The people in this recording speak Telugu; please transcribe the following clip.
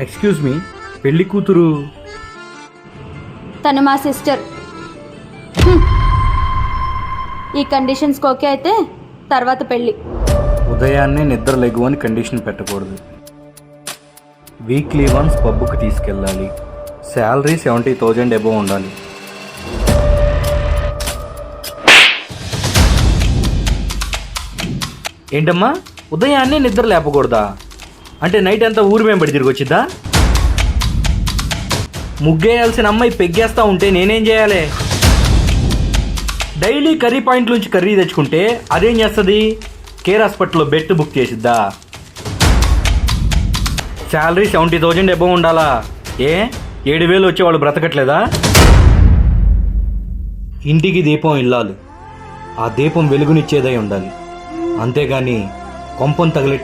ఎక్స్క్యూజ్ మీ, పెళ్లి కూతురు తను మా సిస్టర్. ఈ కండిషన్స్కి ఓకే అయితే తర్వాత పెళ్ళి. ఉదయాన్నే నిద్ర లెగు అని కండిషన్ పెట్టకూడదు. వీక్లీ వన్స్ పబ్కి తీసుకెళ్ళాలి. శాలరీ 70,000 అబోవ్ ఉండాలి. ఏంటమ్మా, ఉదయాన్నే నిద్ర లేపకూడదా? అంటే నైట్ అంతా ఊరి వెంబడి తిరిగి వచ్చిద్దా? ముగ్గేయాల్సిన అమ్మాయి పెగ్గేస్తా ఉంటే నేనేం చేయాలి? డైలీ కర్రీ పాయింట్ నుంచి కర్రీ తెచ్చుకుంటే అదేం చేస్తుంది? కేర్ హాస్పిటల్లో బెడ్ బుక్ చేసిద్దా? శాలరీ 70,000 అబోవ్ ఉండాలా? 7,000 వచ్చేవాళ్ళు బ్రతకట్లేదా? ఇంటికి దీపం ఇల్లాలి, ఆ దీపం వెలుగునిచ్చేదై ఉండాలి. అంతేగాని కొంపం తగిలి